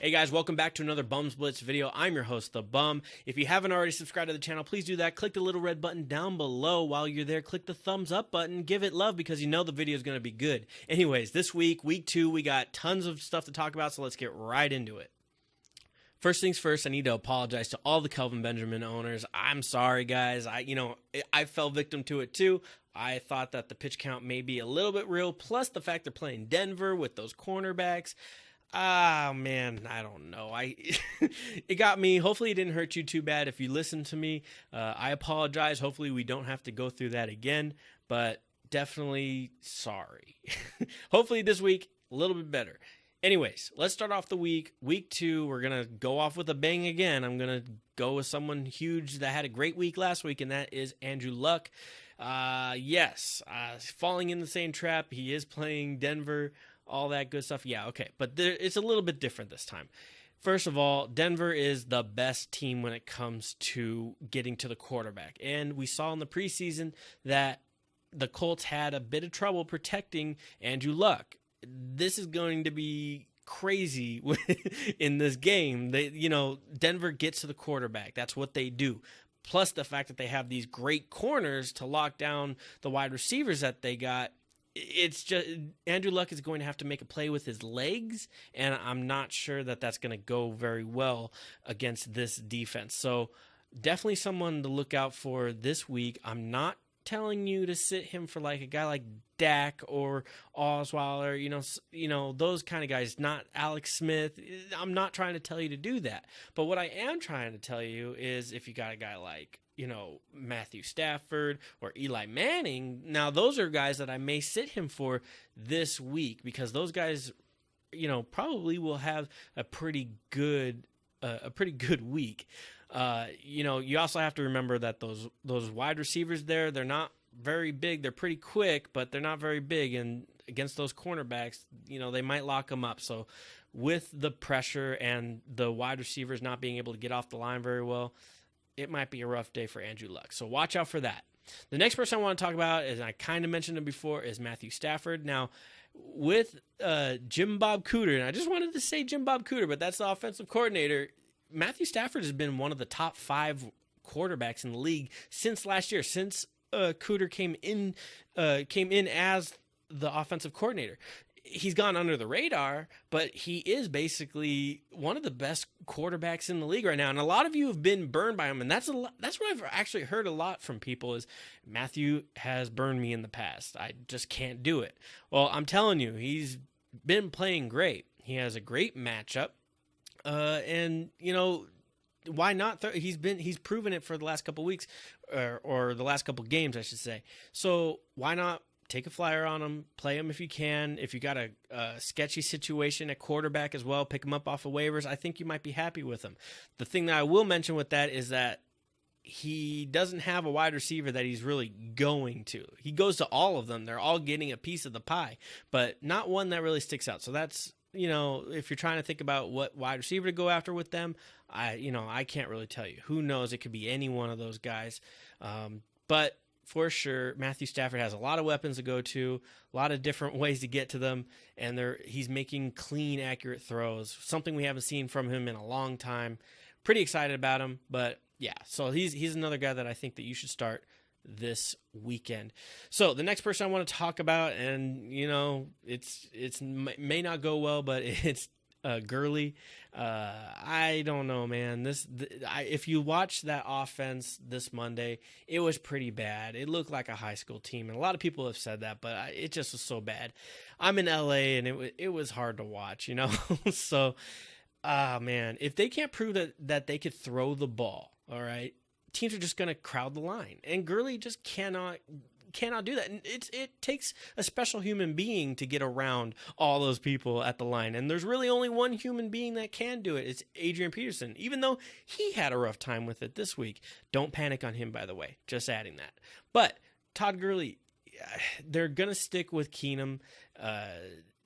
Hey guys, welcome back to another Bums Blitz video. I'm your host, The Bum. If you haven't already subscribed to the channel, please do that. Click the little red button down below. While you're there, click the thumbs up button. Give it love because you know the video is going to be good. Anyways, this week, week 2, we got tons of stuff to talk about, so let's get right into it. First things first, I need to apologize to all the Kelvin Benjamin owners. I'm sorry, guys. I fell victim to it too. I thought that the pitch count may be a little bit real, plus the fact they're playing Denver with those cornerbacks. Man, I don't know. It got me. Hopefully it didn't hurt you too bad if you listened to me. I apologize. Hopefully we don't have to go through that again, but definitely sorry. Hopefully this week, a little bit better. Anyways, let's start off the week. Week 2, we're going to go off with a bang again. I'm going to go with someone huge that had a great week last week, and that is Andrew Luck. Yes, falling in the same trap. He is playing Denver, all that good stuff. Yeah, okay, but it's a little bit different this time. First of all, Denver is the best team when it comes to getting to the quarterback, and we saw in the preseason that the Colts had a bit of trouble protecting Andrew Luck. This is going to be crazy in this game. Denver gets to the quarterback. That's what they do. Plus the fact that they have these great corners to lock down the wide receivers that they got. It's just Andrew Luck is going to have to make a play with his legs, and I'm not sure that that's going to go very well against this defense. So definitely someone to look out for this week. I'm not telling you to sit him for like a guy like Dak or Osweiler, those kind of guys, not Alex Smith. I'm not trying to tell you to do that. But what I am trying to tell you is if you got a guy like, Matthew Stafford or Eli Manning, now those are guys that I may sit him for this week because those guys, probably will have a pretty good week. You also have to remember that those wide receivers there, they're not very big. They're pretty quick, but they're not very big. And against those cornerbacks, they might lock them up. So with the pressure and the wide receivers not being able to get off the line very well, it might be a rough day for Andrew Luck. So watch out for that. The next person I want to talk about, as I kind of mentioned him before, is Matthew Stafford. Now, with Jim Bob Cooter, and I just wanted to say Jim Bob Cooter, but that's the offensive coordinator. Matthew Stafford has been one of the top 5 quarterbacks in the league since last year, since Cooter came in as the offensive coordinator. He's gone under the radar, but he is basically one of the best quarterbacks in the league right now. And a lot of you have been burned by him, and that's what I've actually heard a lot from people is Matthew has burned me in the past. I just can't do it. Well, I'm telling you, he's been playing great. He has a great matchup. And why not? He's proven it for the last couple weeks, or the last couple games, I should say. So why not take a flyer on him, play him if you can. If you got a sketchy situation at quarterback as well, pick him up off of waivers. I think you might be happy with him. The thing that I will mention with that is that he doesn't have a wide receiver that he's really going to. He goes to all of them. They're all getting a piece of the pie, but not one that really sticks out. So that's, if you're trying to think about what wide receiver to go after with them, I can't really tell you. Who knows? It could be any one of those guys. But for sure, Matthew Stafford has a lot of weapons to go to, a lot of different ways to get to them, and he's making clean, accurate throws, something we haven't seen from him in a long time. Pretty excited about him, but yeah, so he's another guy that I think that you should start this weekend. So the next person I want to talk about, and it's may not go well, but it's Gurley. I don't know, man. If you watch that offense this Monday, it was pretty bad. It looked like a high school team, and a lot of people have said that, but it just was so bad. I'm in LA, and it was hard to watch, So, man, if they can't prove that they could throw the ball, all right, teams are just going to crowd the line, and Gurley just cannot do that. And it takes a special human being to get around all those people at the line, and there's really only one human being that can do it. It's Adrian Peterson, even though he had a rough time with it this week. Don't panic on him, by the way, just adding that. But Todd Gurley, they're going to stick with Keenum.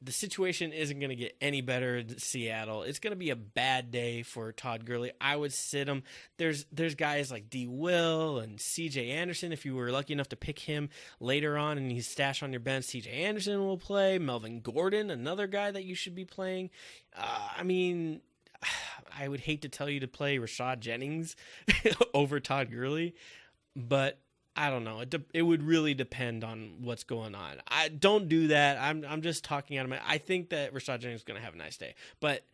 The situation isn't going to get any better in Seattle. It's going to be a bad day for Todd Gurley. I would sit him. There's guys like D. Will and C.J. Anderson. If you were lucky enough to pick him later on and he's stashed on your bench, C.J. Anderson will play. Melvin Gordon, another guy that you should be playing. I would hate to tell you to play Rashad Jennings over Todd Gurley, but I don't know. It would really depend on what's going on. I don't do that. I'm just talking out of my. I think that Rashad Jennings is going to have a nice day, but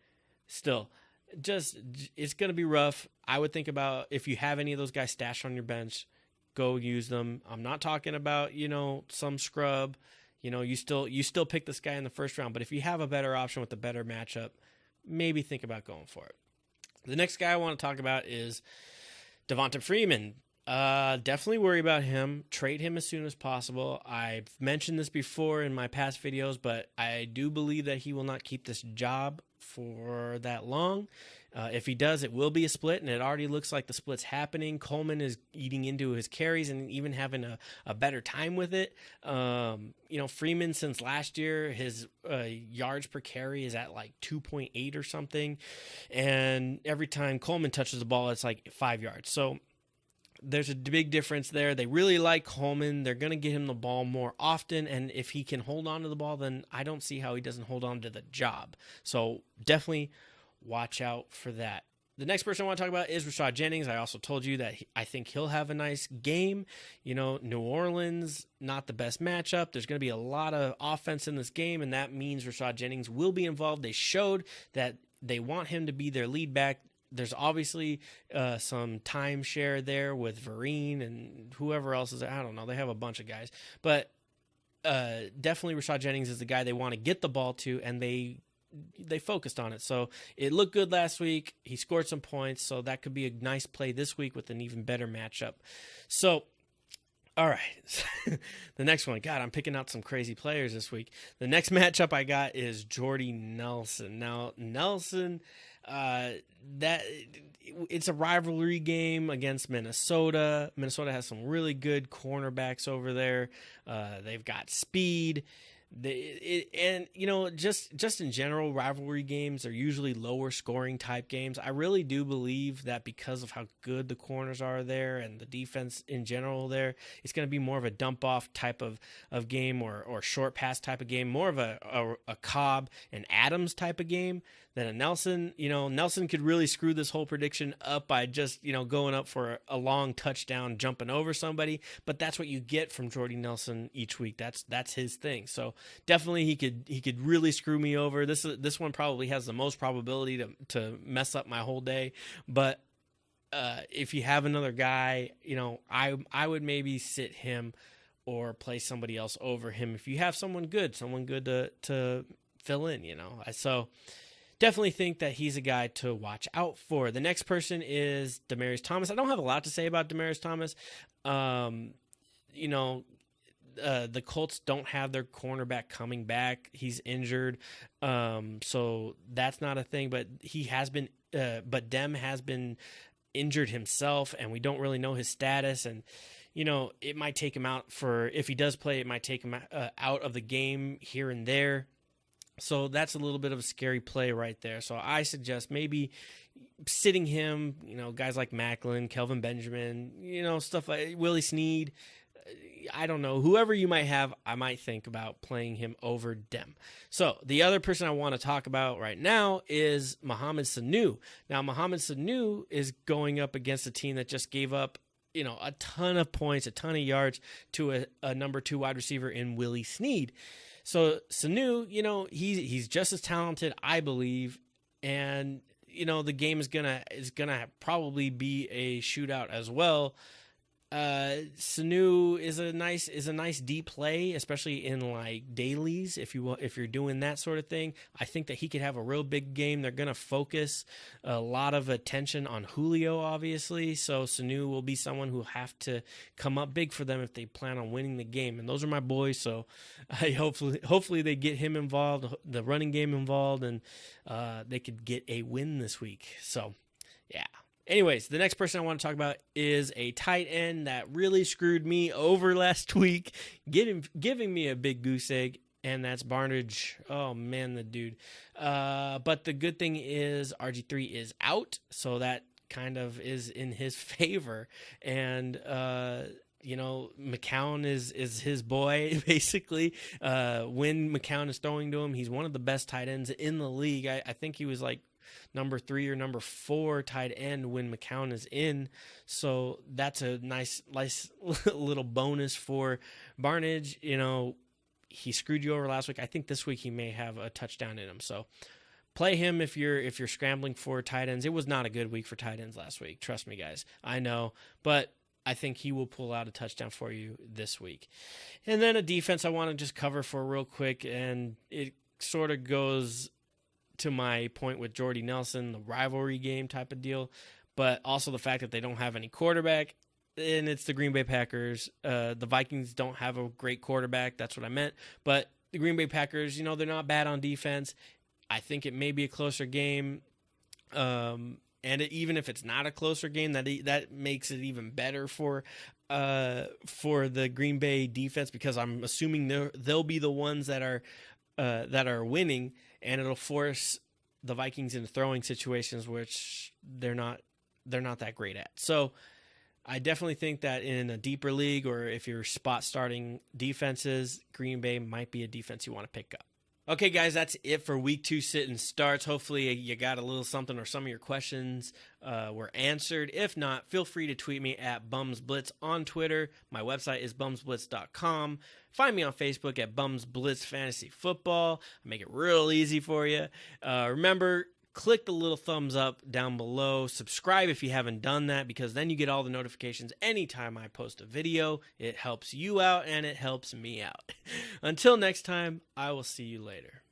still, it's going to be rough. I would think about if you have any of those guys stashed on your bench, go use them. I'm not talking about some scrub. You still pick this guy in the first round, but if you have a better option with a better matchup, maybe think about going for it. The next guy I want to talk about is Devonta Freeman. Definitely worry about him. Trade him as soon as possible. I've mentioned this before in my past videos, but I do believe that he will not keep this job for that long. If he does, it will be a split, and it already looks like the split's happening. Coleman is eating into his carries and even having a better time with it. Freeman, since last year, his yards per carry is at like 2.8 or something, and every time Coleman touches the ball, it's like 5 yards. So there's a big difference there. They really like Coleman. They're going to get him the ball more often, and if he can hold on to the ball, then I don't see how he doesn't hold on to the job. So definitely watch out for that. The next person I want to talk about is Rashad Jennings. I also told you that I think he'll have a nice game. New Orleans, not the best matchup. There's going to be a lot of offense in this game, and that means Rashad Jennings will be involved. They showed that they want him to be their lead back. There's obviously some timeshare there with Vereen and whoever else is there. I don't know. They have a bunch of guys. But definitely Rashad Jennings is the guy they want to get the ball to, and they focused on it. So it looked good last week. He scored some points, so that could be a nice play this week with an even better matchup. So, all right. The next one. God, I'm picking out some crazy players this week. The next matchup I got is Jordy Nelson. Now, Nelson... it's a rivalry game against Minnesota. Minnesota has some really good cornerbacks over there. They've got speed. Just in general, rivalry games are usually lower scoring type games. I really do believe that because of how good the corners are there and the defense in general there, it's going to be more of a dump off type of game or short pass type of game, more of a Cobb and Adams type of game than a Nelson. Nelson could really screw this whole prediction up by just, going up for a long touchdown, jumping over somebody. But that's what you get from Jordy Nelson each week. That's his thing. So definitely he could really screw me over. This one probably has the most probability to mess up my whole day. But if you have another guy, I would maybe sit him or play somebody else over him if you have someone good to fill in. So definitely think that he's a guy to watch out for. The next person is Dem Thomas. I don't have a lot to say about Dem Thomas. The Colts don't have their cornerback coming back. He's injured. So that's not a thing, but but Dem has been injured himself, and we don't really know his status. And, it might take him out if he does play, it might take him out of the game here and there. So that's a little bit of a scary play right there. So I suggest maybe sitting him, guys like Macklin, Kelvin Benjamin, stuff like Willie Snead. I don't know. Whoever you might have, I might think about playing him over Dem. So the other person I want to talk about right now is Mohammad Sanu. Now, Mohammad Sanu is going up against a team that just gave up, a ton of points, a ton of yards to a number 2 wide receiver in Willie Snead. So Sanu, he's just as talented, I believe, and the game is gonna probably be a shootout as well. Sanu is a nice deep play, especially in like dailies. If you're doing that sort of thing, I think that he could have a real big game. They're gonna focus a lot of attention on Julio, obviously. So Sanu will be someone who will have to come up big for them if they plan on winning the game. And those are my boys. So I hopefully they get him involved, the running game involved, and they could get a win this week. So yeah. Anyways, the next person I want to talk about is a tight end that really screwed me over last week, giving me a big goose egg, and that's Barnage. Oh, man, the dude. But the good thing is RG3 is out, so that kind of is in his favor. And, McCown is his boy, basically. When McCown is throwing to him, he's one of the best tight ends in the league. I think he was like number 3 or number 4 tight end when McCown is in. So that's a nice little bonus for Barnage. You know, he screwed you over last week. I think this week he may have a touchdown in him. So play him if you're scrambling for tight ends. It was not a good week for tight ends last week. Trust me, guys. I know, but I think he will pull out a touchdown for you this week. And then a defense I want to just cover for real quick, and it sort of goes to my point with Jordy Nelson, the rivalry game type of deal, but also the fact that they don't have any quarterback, and it's the Green Bay Packers. The Vikings don't have a great quarterback. That's what I meant. But the Green Bay Packers, you know, they're not bad on defense. I think it may be a closer game. Even if it's not a closer game, that makes it even better for the Green Bay defense, because I'm assuming they'll be the ones that are winning, and it'll force the Vikings into throwing situations which they're not that great at. So I definitely think that in a deeper league, or if you're spot starting defenses, Green Bay might be a defense you want to pick up. Okay, guys, that's it for week 2 sit and starts. Hopefully you got a little something, or some of your questions were answered. If not, feel free to tweet me at BumsBlitz on Twitter. My website is bumsblitz.com. Find me on Facebook at BumsBlitz Fantasy Football. I make it real easy for you. Remember, click the little thumbs up down below. Subscribe if you haven't done that, because then you get all the notifications anytime I post a video. It helps you out and it helps me out. Until next time, I will see you later.